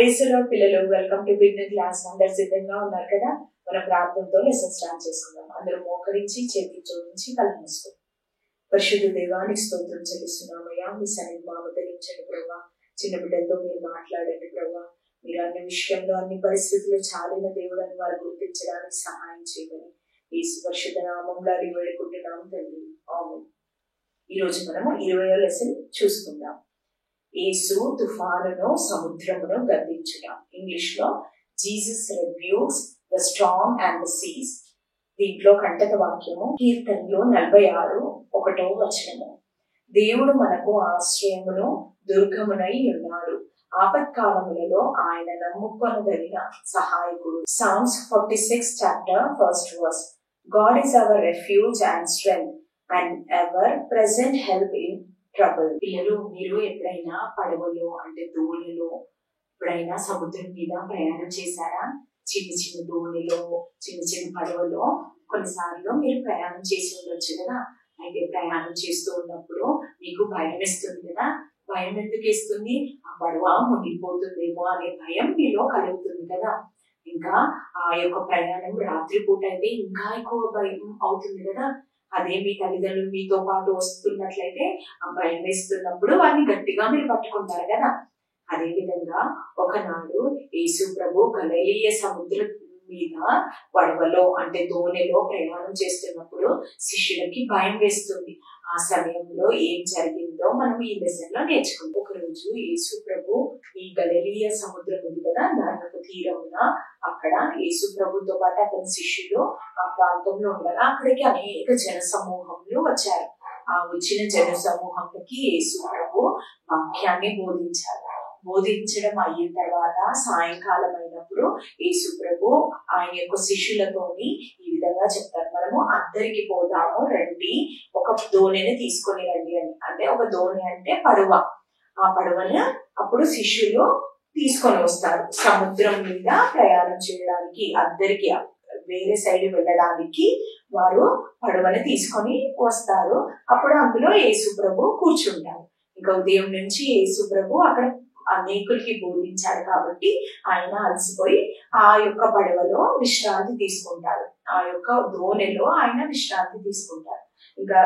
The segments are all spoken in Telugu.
ప్రేసులో పిల్లలు వెల్కమ్ టు బిగినర్ క్లాస్. అందరు సిద్ధంగా ఉన్నారు కదా? మన ప్రార్థనతో లెసన్ స్టార్ట్ చేసుకుందాం. అందరూ మోకరించి చేతి జోడించి కళ్ళు మూసుకోండి. పరిశుద్ధ దేవానికి స్తోత్రం చెల్లిస్తున్నామయ్యా. మీ సన్నిధి మామూలించండి ప్రభా. చిన్న బిడ్డలతో మీరు మాట్లాడండి ప్రభా. మీరు అన్ని విషయంలో అన్ని పరిస్థితుల్లో చాలిన దేవుడు అని వారు గుర్తించడానికి సహాయం చేయమని యేసు పరిశుద్ధ నామములో అడిగి వేడుకుంటున్నాము తండ్రి. ఆమేన్. ఈ రోజు మనము 20వ లెసన్ చూసుకుందాం. యేసు తుఫానును సముద్రమును గద్దించుట. ఇంగ్లీష్ లో Jesus rebukes the Storm and the Cs. దీంట్లో కంటక వాక్యము కీర్తనలో 46:1 దేవుడు మనకు ఆశ్రయమును దుర్గమునై ఉన్నాడు, ఆపత్కాలములలో ఆయన నమ్ముకొనదగిన సహాయకుడు. Psalms 46 chapter 1st verse. God is our refuge and strength and ever present help in trouble. పిల్లలు, మీరు ఎప్పుడైనా పడవలో అంటే దోణిలో ఎప్పుడైనా సముద్రం మీద ప్రయాణం చేశారా? చిన్న చిన్న దోణిలో, చిన్న చిన్న పడవలో కొన్నిసార్లు మీరు ప్రయాణం చేసి ఉండొచ్చు కదా. అయితే ప్రయాణం చేస్తూ ఉన్నప్పుడు మీకు భయం వేస్తుంది కదా. భయం ఎందుకు వేస్తుంది? ఆ పడవ మునిగిపోతుందేమో అనే భయం మీలో కలుగుతుంది కదా. ఇంకా ఆ యొక్క ప్రయాణం రాత్రిపూట అయితే ఇంకా ఎక్కువ భయం అవుతుంది కదా. అదే మీ తల్లిదండ్రులు మీతో పాటు వస్తున్నట్లయితే ఆ భయం వేస్తున్నప్పుడు వారిని గట్టిగా మీరు పట్టుకుంటారు కదా. అదే విధంగా ఒకనాడు యేసు ప్రభు గలిలయ సముద్రం మీద పడవలో అంటే దోణిలో ప్రయాణం చేస్తున్నప్పుడు శిష్యులకి భయం వేస్తుంది. ఆ సమయంలో ఏం జరిగిందో మనం ఈ లెసన్ లో నేర్చుకుంటాం. ఒకరోజు యేసు ప్రభు ఈ గలిలయ సముద్రం ఉంది కదా, దాని తీరమున అక్కడ యేసు ప్రభుతో పాటు అతని శిష్యులు ఆ ప్రాంతంలో ఉండగా అక్కడికి అనేక జన సమూహములు వచ్చారు. ఆ వచ్చిన జన సమూహంలోకి యేసు ప్రభు వాక్యాన్ని బోధించడం అయిన తర్వాత సాయంకాలం అయినప్పుడు యేసు ప్రభు ఆయన యొక్క శిష్యులతోని ఈ విధంగా చెప్తారు, మనము అందరికి పోదాము రండి, ఒక దోణిని తీసుకొని రండి అని. అంటే ఒక దోణి అంటే పడవ. ఆ పడవను అప్పుడు శిష్యులు తీసుకొని వస్తారు. సముద్రం మీద ప్రయాణం చేయడానికి, అందరికి వేరే సైడ్ వెళ్ళడానికి వారు పడవని తీసుకొని వస్తారు. అప్పుడు అందులో యేసు ప్రభు కూర్చుంటారు. ఇంకా ఉదయం నుంచి యేసు ప్రభు అక్కడ అనేకులకి బోధించారు కాబట్టి ఆయన అలసిపోయి ఆ యొక్క పడవలో విశ్రాంతి తీసుకుంటారు. ఆ యొక్క దోణిలో ఆయన విశ్రాంతి తీసుకుంటారు. ఇంకా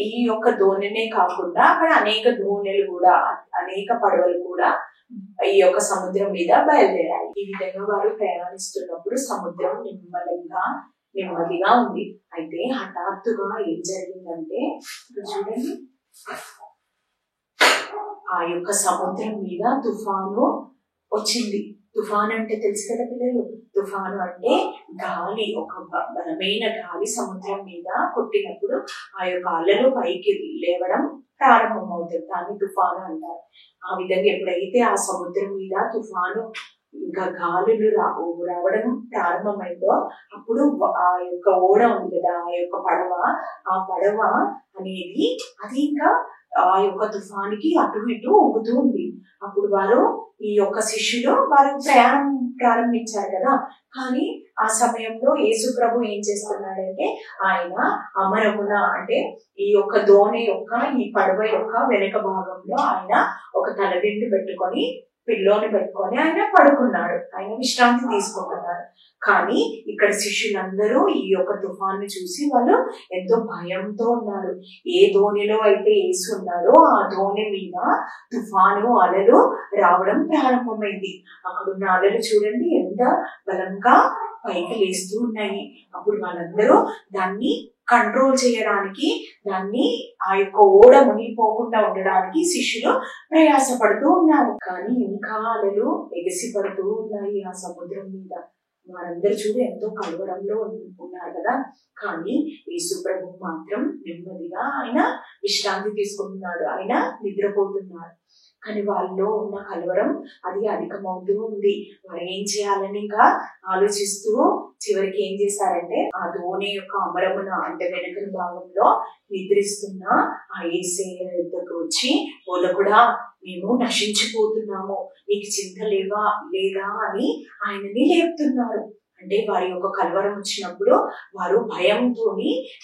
ఈ యొక్క దోణినే కాకుండా అక్కడ అనేక దోణిలు కూడా, అనేక పడవలు కూడా ఈ యొక్క సముద్రం మీద బయలుదేరాయి. ఈ విధంగా వారు ప్రయాణిస్తున్నప్పుడు సముద్రం నెమ్మదిగా ఉంది. అయితే హఠాత్తుగా ఏం జరిగిందంటే చూడండి, ఆ యొక్క సముద్రం మీద తుఫాను వచ్చింది. తుఫాను అంటే తెలుసు కదా పిల్లలు. తుఫాను అంటే గాలి, ఒక బలమైన గాలి సముద్రం మీద కొట్టినప్పుడు ఆ యొక్క అలలు పైకి లేవడం ప్రారంభమవుతుంది. దాన్ని తుఫాను అంటారు. ఆ విధంగా ఎప్పుడైతే ఆ సముద్రం మీద తుఫాను ఇంకా గాలులు రావడం ప్రారంభమైందో అప్పుడు ఆ యొక్క ఓడ ఉంది కదా, ఆ యొక్క ఆ పడవ అనేది అది ఇంకా ఆ యొక్క తుఫానికి అటు ఇటు ఊగుతూ ఉంది. అప్పుడు వారు ఈ యొక్క శిష్యులు వారు ప్రయాణం ప్రారంభించారు కదా. కానీ ఆ సమయంలో యేసు ప్రభు ఏం చేస్తున్నాడంటే ఆయన అమరమున అంటే ఈ యొక్క దోణి యొక్క ఈ పడవ యొక్క వెనక భాగంలో ఆయన ఒక తలదిండు పెట్టుకొని పిల్లోని పెట్టుకొని ఆయన పడుకున్నాడు. ఆయన విశ్రాంతి తీసుకుంటున్నాడు. కానీ ఇక్కడ శిష్యులందరూ ఈ యొక్క తుఫాన్ని చూసి వాళ్ళు ఎంతో భయంతో ఉన్నారు. ఏ దోణిలో అయితే యేసు ఉన్నాడో ఆ దోణి మీద తుఫాను అలలు రావడం ప్రారంభమైంది. అక్కడున్న అలలు చూడండి ఎంత బలంగా పైకి లేస్తూ ఉన్నాయి. అప్పుడు వాళ్ళందరూ దాన్ని కంట్రోల్ చేయడానికి, దాన్ని ఆ యొక్క ఓడ మునిగిపోకుండా ఉండడానికి శిష్యులు ప్రయాసపడుతూ ఉన్నారు. కానీ ఇంకా అలలు ఎగసి పడుతూ ఉన్నాయి ఆ సముద్రం మీద. వారందరూ చూడు ఎంతో కలవరంలో ఉన్నారు కదా. కానీ యేసు ప్రభు మాత్రం నెమ్మదిగా ఆయన విశ్రాంతి తీసుకుంటున్నాడు, ఆయన నిద్రపోతున్నాడు. కానీ వాళ్ళలో ఉన్న కలవరం అది అధికమవుతూ ఉంది. వారు ఏం చేయాలని ఇంకా ఆలోచిస్తూ చివరికి ఏం చేశారంటే ఆ దోణి యొక్క అమరమున అంటే వెనకల భాగంలో నిద్రిస్తున్న ఆ యేసయ్య యొద్దకు వచ్చి, బోధకుడా మేము నశించిపోతున్నాము, నీకు చింత లేదా అని ఆయనని లేపుతున్నారు. అంటే వారి యొక్క కలవరం వచ్చినప్పుడు వారు భయంతో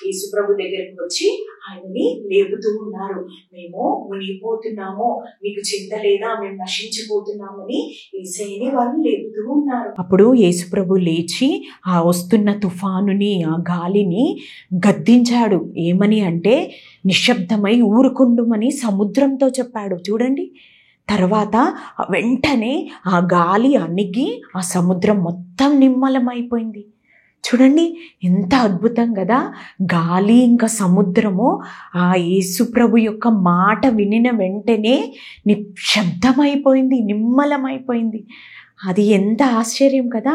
యేసుప్రభు దగ్గరికి వచ్చి ఆయనని లేపుతూ ఉన్నారు. మేము మునిగిపోతున్నాము, మీకు చింత లేదా, మేము నశించిపోతున్నామని యేసయ్యని వాళ్ళు లేపుతూ ఉన్నారు. అప్పుడు యేసుప్రభు లేచి ఆ వస్తున్న తుఫానుని, ఆ గాలిని గద్దించాడు. ఏమని అంటే నిశ్శబ్దమై ఊరుకుండుమని సముద్రంతో చెప్పాడు. చూడండి, తర్వాత వెంటనే ఆ గాలి అణిగి ఆ సముద్రం మొత్తం నిమ్మలమైపోయింది. చూడండి ఎంత అద్భుతం కదా. గాలి ఇంకా సముద్రము ఆ యేసుప్రభు యొక్క మాట వినిన వెంటనే నిశ్శబ్దమైపోయింది, నిమ్మలమైపోయింది. అది ఎంత ఆశ్చర్యం కదా.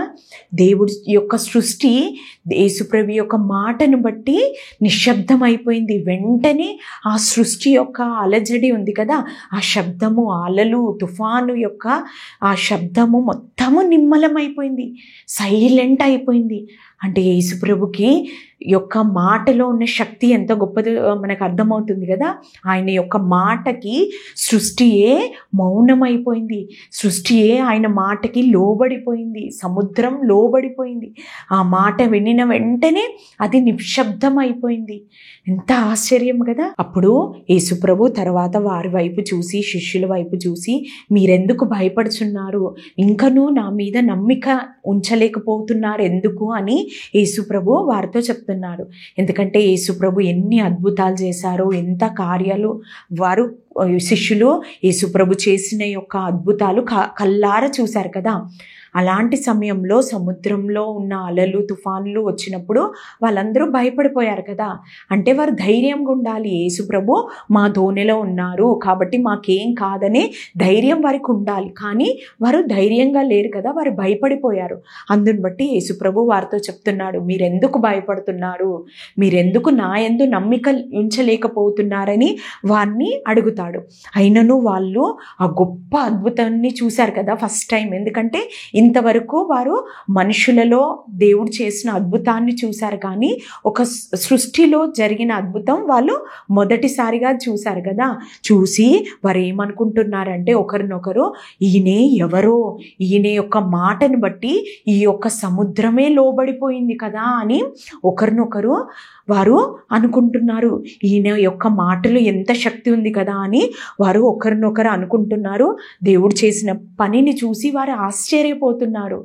దేవుడి యొక్క సృష్టి యేసుప్రభు యొక్క మాటను బట్టి నిశ్శబ్దం అయిపోయింది. వెంటనే ఆ సృష్టి యొక్క అలజడి ఉంది కదా, ఆ శబ్దము, అలలు, తుఫాను యొక్క ఆ శబ్దము మొత్తము నిమ్మలమైపోయింది, సైలెంట్ అయిపోయింది. అంటే యేసుప్రభుకి యొక్క మాటలో ఉన్న శక్తి ఎంత గొప్పదో మనకు అర్థమవుతుంది కదా. ఆయన యొక్క మాటకి సృష్టియే మౌనమైపోయింది, సృష్టియే ఆయన మాటకి లోబడిపోయింది, సముద్రం లోబడిపోయింది. ఆ మాట వినిన వెంటనే అది నిశ్శబ్దం అయిపోయింది. ఎంత ఆశ్చర్యం కదా. అప్పుడు యేసుప్రభు తర్వాత వారి వైపు చూసి, శిష్యుల వైపు చూసి, మీరెందుకు భయపడుచున్నారు, ఇంకనూ నా మీద నమ్మిక ఉంచలేకపోతున్నారు ఎందుకు అని యేసుప్రభు వారితో చెప్తున్నాడు. ఎందుకంటే యేసుప్రభు ఎన్ని అద్భుతాలు చేశారో, ఎంత కార్యాలు వారు శిష్యులు యేసుప్రభు చేసిన యొక్క అద్భుతాలు కల్లారా చూశారు కదా. అలాంటి సమయంలో సముద్రంలో ఉన్న అలలు, తుఫాన్లు వచ్చినప్పుడు వాళ్ళందరూ భయపడిపోయారు కదా. అంటే వారు ధైర్యంగా ఉండాలి. యేసుప్రభు మా దోణిలో ఉన్నారు కాబట్టి మాకేం కాదనే ధైర్యం వారికి ఉండాలి. కానీ వారు ధైర్యంగా లేరు కదా, వారు భయపడిపోయారు. అందుని బట్టి యేసుప్రభు వారితో చెప్తున్నాడు, మీరెందుకు భయపడుతున్నారు, మీరెందుకు నా యందు నమ్మిక ఉంచలేకపోతున్నారని వారిని అడుగుతాడు. అయినను వాళ్ళు ఆ గొప్ప అద్భుతాన్ని చూశారు కదా ఫస్ట్ టైం. ఎందుకంటే ఇంతవరకు వారు మనుషులలో దేవుడు చేసిన అద్భుతాన్ని చూశారు, కానీ ఒక సృష్టిలో జరిగిన అద్భుతం వాళ్ళు మొదటిసారిగా చూశారు కదా. చూసి వారు ఏమనుకుంటున్నారంటే ఒకరినొకరు, ఈయనే ఎవరో, ఈయన యొక్క మాటను బట్టి ఈ యొక్క సముద్రమే లోబడిపోయింది కదా అని ఒకరినొకరు వారు అనుకుంటున్నారు. ఈయన యొక్క మాటలు ఎంత శక్తి ఉంది కదా అని వారు ఒకరినొకరు అనుకుంటున్నారు. దేవుడు చేసిన పనిని చూసి వారు ఆశ్చర్యపోతున్నారు.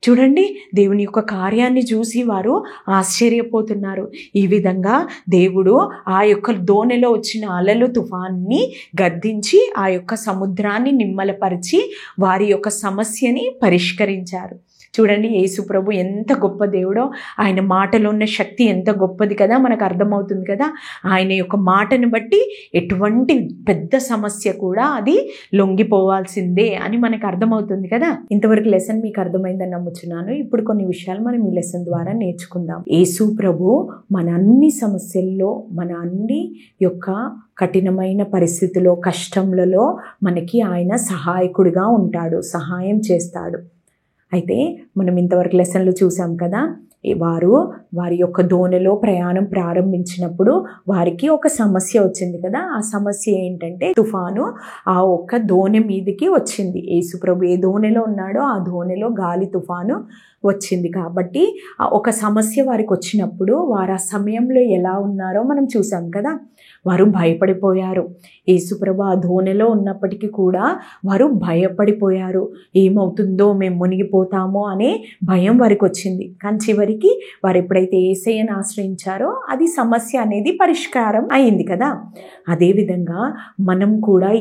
చూడండి, దేవుని యొక్క కార్యాన్ని చూసి వారు ఆశ్చర్యపోతున్నారు. ఈ విధంగా దేవుడు ఆ యొక్క దోణిలో వచ్చిన అలలు, తుఫాన్ని గద్దించి ఆ యొక్క సముద్రాన్ని నిమ్మలపరిచి వారి యొక్క సమస్యని పరిష్కరించారు. చూడండి, యేసుప్రభు ఎంత గొప్ప దేవుడో, ఆయన మాటలో ఉన్న శక్తి ఎంత గొప్పది కదా మనకు అర్థమవుతుంది కదా. ఆయన యొక్క మాటను బట్టి ఎటువంటి పెద్ద సమస్య కూడా అది లొంగిపోవాల్సిందే అని మనకు అర్థమవుతుంది కదా. ఇంతవరకు లెసన్ మీకు అర్థమైందని నమ్ముచున్నాను. ఇప్పుడు కొన్ని విషయాలు మనం ఈ లెసన్ ద్వారా నేర్చుకుందాం. యేసుప్రభు మన అన్ని సమస్యల్లో, మన అన్ని యొక్క కఠినమైన పరిస్థితుల్లో, కష్టంలలో మనకి ఆయన సహాయకుడిగా ఉంటాడు, సహాయం చేస్తాడు. అయితే మనం ఇంతవరకు లెసన్లు చూసాం కదా. వారి యొక్క దోణిలో ప్రయాణం ప్రారంభించినప్పుడు వారికి ఒక సమస్య వచ్చింది కదా. ఆ సమస్య ఏంటంటే తుఫాను ఆ ఒక్క దోణి మీదకి వచ్చింది. యేసుప్రభు ఏ దోణిలో ఉన్నాడో ఆ దోణిలో గాలి తుఫాను వచ్చింది. కాబట్టి ఒక సమస్య వారికి వచ్చినప్పుడు వారు ఆ సమయంలో ఎలా ఉన్నారో మనం చూసాం కదా. వారు భయపడిపోయారు. యేసుప్రభు ఆ దోణిలో ఉన్నప్పటికీ కూడా వారు భయపడిపోయారు. ఏమవుతుందో, మేము మునిగిపోతామో అనే భయం వారికి వచ్చింది. కానీ చివరికి వారు ఎప్పుడైతే యేసయ్యను ఆశ్రయించారో అది సమస్య అనేది పరిష్కారం అయింది కదా. అదేవిధంగా మనం కూడా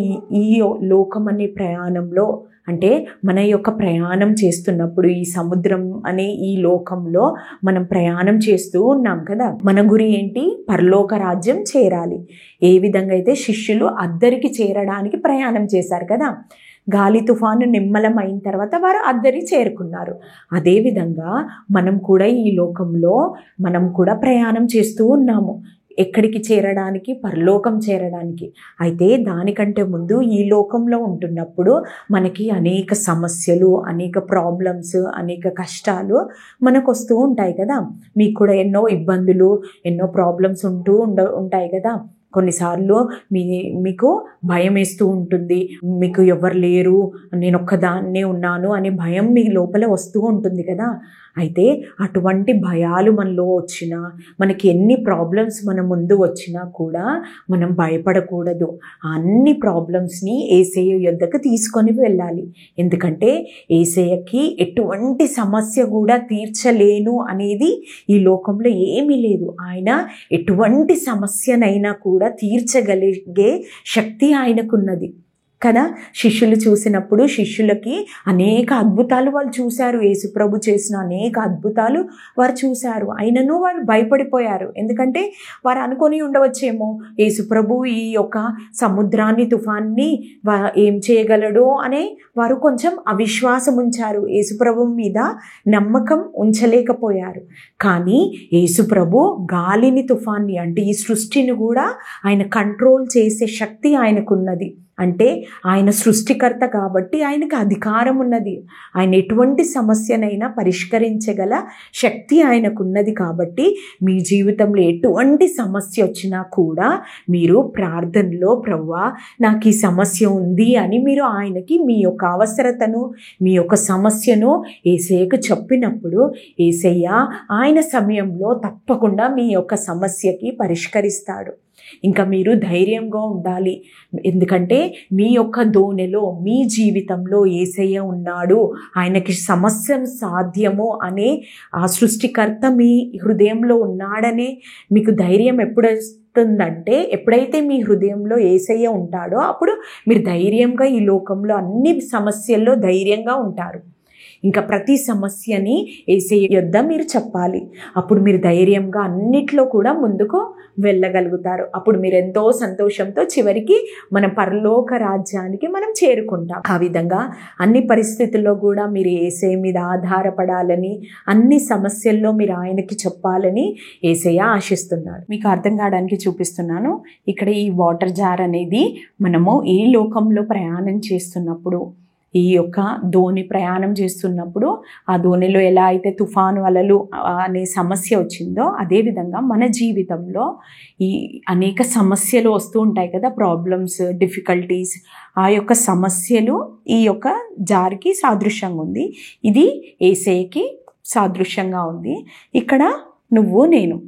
ఈ లోకం అనే ప్రయాణంలో, అంటే మన యొక్క ప్రయాణం చేస్తున్నప్పుడు ఈ సముద్రం అనే ఈ లోకంలో మనం ప్రయాణం చేస్తూ ఉన్నాం కదా. మన గురి ఏంటి? పరలోక రాజ్యం చేరాలి. ఏ విధంగా అయితే శిష్యులు అద్దరికి చేరడానికి ప్రయాణం చేశారు కదా. గాలి తుఫాను నిమ్మలం అయిన తర్వాత వారు అద్దరి చేరుకున్నారు. అదేవిధంగా మనం కూడా ఈ లోకంలో మనం కూడా ప్రయాణం చేస్తూ ఉన్నాము. ఎక్కడికి చేరడానికి? పరలోకం చేరడానికి. అయితే దానికంటే ముందు ఈ లోకంలో ఉంటున్నప్పుడు మనకి అనేక సమస్యలు, అనేక ప్రాబ్లమ్స్, అనేక కష్టాలు మనకు వస్తూ ఉంటాయి కదా. మీకు కూడా ఎన్నో ఇబ్బందులు, ఎన్నో ప్రాబ్లమ్స్ ఉంటాయి కదా. కొన్నిసార్లు మీకు భయం వేస్తూ ఉంటుంది, మీకు ఎవరు లేరు, నేను ఒక్కదాన్నే ఉన్నాను అనే భయం మీ లోపల వస్తూ ఉంటుంది కదా. అయితే అటువంటి భయాలు మనలో వచ్చినా, మనకి ఎన్ని ప్రాబ్లమ్స్ మన ముందు వచ్చినా కూడా మనం భయపడకూడదు. అన్ని ప్రాబ్లమ్స్ని యేసయ్య యొద్దకు తీసుకొని వెళ్ళాలి. ఎందుకంటే యేసయ్యకి ఎటువంటి సమస్య కూడా తీర్చలేను అనేది ఈ లోకంలో ఏమీ లేదు. ఆయన ఎటువంటి సమస్యనైనా కూడా తీర్చగలిగే శక్తి ఆయనకున్నది కదా. శిష్యులు చూసినప్పుడు శిష్యులకి అనేక అద్భుతాలు వాళ్ళు చూశారు. యేసుప్రభు చేసిన అనేక అద్భుతాలు వారు చూశారు. అయినను వారు భయపడిపోయారు. ఎందుకంటే వారు అనుకొని ఉండవచ్చేమో యేసుప్రభు ఈ యొక్క సముద్రాన్ని, తుఫాన్ని ఏం చేయగలడో అనే వారు కొంచెం అవిశ్వాసం ఉంచారు. యేసుప్రభు మీద నమ్మకం ఉంచలేకపోయారు. కానీ యేసుప్రభు గాలిని, తుఫాన్ని అంటే ఈ సృష్టిని కూడా ఆయన కంట్రోల్ చేసే శక్తి ఆయనకున్నది. అంటే ఆయన సృష్టికర్త కాబట్టి ఆయనకు అధికారం ఉన్నది. ఆయన ఎటువంటి సమస్యనైనా పరిష్కరించగల శక్తి ఆయనకున్నది. కాబట్టి మీ జీవితంలో ఎటువంటి సమస్య వచ్చినా కూడా మీరు ప్రార్థనలో ప్రభువా నాకు ఈ సమస్య ఉంది అని మీరు ఆయనకి మీ యొక్క అవసరతను, మీ యొక్క సమస్యను యేసయ్యకు చెప్పినప్పుడు యేసయ్య ఆయన సమయంలో తప్పకుండా మీ యొక్క సమస్యకి పరిష్కరిస్తాడు. ఇంకా మీరు ధైర్యంగా ఉండాలి. ఎందుకంటే మీ యొక్క దోణిలో, మీ జీవితంలో యేసయ్య ఉన్నాడు, ఆయనకి సమస్య సాధ్యము అనే ఆ సృష్టికర్త మీ హృదయంలో ఉన్నాడనే మీకు ధైర్యం ఎప్పుడు వస్తుందంటే, ఎప్పుడైతే మీ హృదయంలో యేసయ్య ఉంటాడో అప్పుడు మీరు ధైర్యంగా ఈ లోకంలో అన్ని సమస్యల్లో ధైర్యంగా ఉంటారు. ఇంకా ప్రతి సమస్యని యేసయ్య యొద్ద మీరు చెప్పాలి. అప్పుడు మీరు ధైర్యంగా అన్నిట్లో కూడా ముందుకు వెళ్ళగలుగుతారు. అప్పుడు మీరు ఎంతో సంతోషంతో చివరికి మన పరలోక రాజ్యానికి మనం చేరుకుంటాం. ఆ విధంగా అన్ని పరిస్థితుల్లో కూడా మీరు యేసయ్య మీద ఆధారపడాలని, అన్ని సమస్యల్లో మీరు ఆయనకి చెప్పాలని యేసయ్య ఆశిస్తున్నాడు. మీకు అర్థం కావడానికి చూపిస్తున్నాను. ఇక్కడ ఈ వాటర్ జార్ అనేది మనము ఈ లోకంలో ప్రయాణం చేస్తున్నప్పుడు, ఈ యొక్క ధోని ప్రయాణం చేస్తున్నప్పుడు ఆ ధోనిలో ఎలా అయితే తుఫాను అలలు అనే సమస్య వచ్చిందో, అదేవిధంగా మన జీవితంలో ఈ అనేక సమస్యలు వస్తూ ఉంటాయి కదా, ప్రాబ్లమ్స్, డిఫికల్టీస్. ఆ యొక్క సమస్యలు ఈ యొక్క జార్కి సాదృశ్యంగా ఉంది. ఇది యేసయ్యకి సాదృశ్యంగా ఉంది. ఇక్కడ నువ్వు, నేను.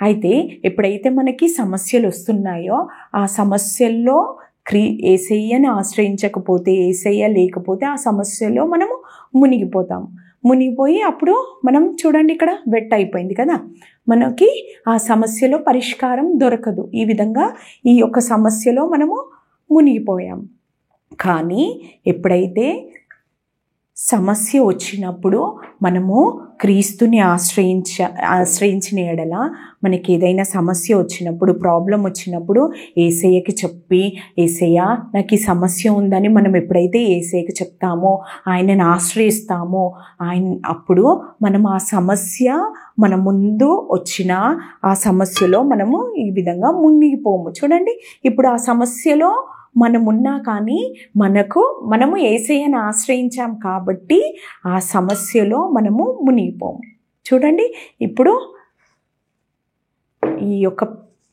అయితే ఎప్పుడైతే మనకి సమస్యలు వస్తున్నాయో ఆ సమస్యల్లో యేసయ్యని ఆశ్రయించకపోతే, యేసయ్య లేకపోతే ఆ సమస్యలో మనము మునిగిపోయి అప్పుడు మనం చూడండి ఇక్కడ వెట్ అయిపోయింది కదా, మనకి ఆ సమస్యలో పరిష్కారం దొరకదు. ఈ విధంగా ఈ యొక్క సమస్యలో మనము మునిగిపోయాం. కానీ ఎప్పుడైతే సమస్య వచ్చినప్పుడు మనము క్రీస్తుని ఆశ్రయించిన ఎడల, మనకి ఏదైనా సమస్య వచ్చినప్పుడు, ప్రాబ్లం వచ్చినప్పుడు యేసయ్యకి చెప్పి, యేసయ్య నాకు ఈ సమస్య ఉందని మనం ఎప్పుడైతే యేసయ్యకి చెప్తామో, ఆయనను ఆశ్రయిస్తామో, అప్పుడు మనం ఆ సమస్య మన ముందు వచ్చిన ఆ సమస్యలో మనము ఈ విధంగా మునిగిపోము. చూడండి, ఇప్పుడు ఆ సమస్యలో మనమున్నా కానీ మనము యేసయ్యను ఆశ్రయించాం కాబట్టి ఆ సమస్యలో మనము మునిగిపోము. చూడండి, ఇప్పుడు ఈ యొక్క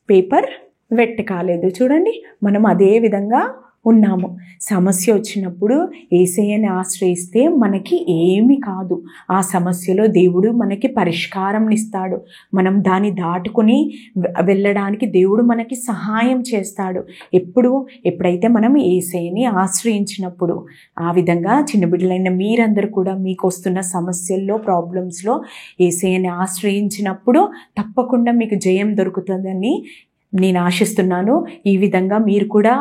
పేపర్ వెట్ కాలేదు. చూడండి, మనం అదే విధంగా ఉన్నాము. సమస్య వచ్చినప్పుడు యేసయ్యని ఆశ్రయిస్తే మనకి ఏమీ కాదు. ఆ సమస్యలో దేవుడు మనకి పరిష్కారం ఇస్తాడు. మనం దాటుకుని వెళ్ళడానికి దేవుడు మనకి సహాయం చేస్తాడు. ఎప్పుడైతే మనం యేసయ్యని ఆశ్రయించినప్పుడు. ఆ విధంగా చిన్న బిడ్డలైన మీరందరూ కూడా మీకు వస్తున్న సమస్యల్లో, ప్రాబ్లమ్స్లో యేసయ్యని ఆశ్రయించినప్పుడు తప్పకుండా మీకు జయం దొరుకుతుందని నేను ఆశిస్తున్నాను. ఈ విధంగా మీరు కూడా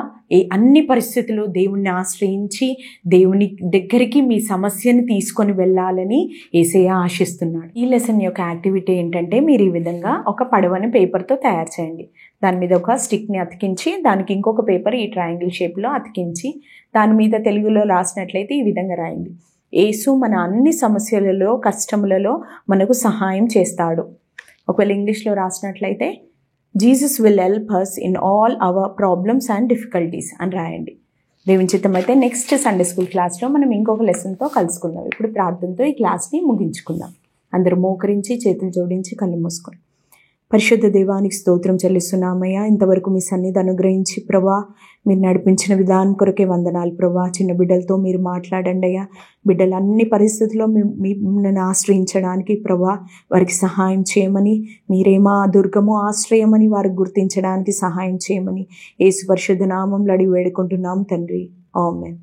అన్ని పరిస్థితుల్లో దేవుణ్ణి ఆశ్రయించి దేవుని దగ్గరికి మీ సమస్యను తీసుకొని వెళ్ళాలని యేసయ్య ఆశిస్తున్నాడు. ఈ లెసన్ యొక్క యాక్టివిటీ ఏంటంటే, మీరు ఈ విధంగా ఒక పడవని పేపర్తో తయారు చేయండి. దాని మీద ఒక స్టిక్ని అతికించి, దానికి ఇంకొక పేపర్ ఈ ట్రయాంగిల్ షేప్లో అతికించి, దాని మీద తెలుగులో రాసినట్లయితే ఈ విధంగా రాయండి: యేసు మన అన్ని సమస్యలలో, కష్టములలో మనకు సహాయం చేస్తాడు. ఒకవేళ ఇంగ్లీష్లో రాసినట్లయితే Jesus will help us in all our problems and difficulties అని రాయండి. దేవుని చిత్తం అయితే నెక్స్ట్ సండే స్కూల్ క్లాస్లో మనం ఇంకొక లెసన్తో కలుసుకుందాం. ఇప్పుడు ప్రార్థనతో ఈ క్లాస్ని ముగించుకుందాం. అందరూ మోకరించి, చేతులు జోడించి, కళ్ళు మూసుకొని. పరిశుద్ధ దేవానికి స్తోత్రం చెల్లిస్తున్నామయ్యా. ఇంతవరకు మీ సన్నిధి అనుగ్రహించి ప్రభా మీరు నడిపించిన విధానం కొరకే వందనాలు ప్రభా. చిన్న బిడ్డలతో మీరు మాట్లాడండి అయ్యా. బిడ్డలు అన్ని పరిస్థితుల్లో మిమ్మల్ని ఆశ్రయించడానికి ప్రభా వారికి సహాయం చేయమని, మీరేమా దుర్గము ఆశ్రయమని వారికి గుర్తించడానికి సహాయం చేయమని యేసు పరిశుద్ధ నామంలో అడిగి వేడుకుంటున్నాం తండ్రి. ఆమేన్.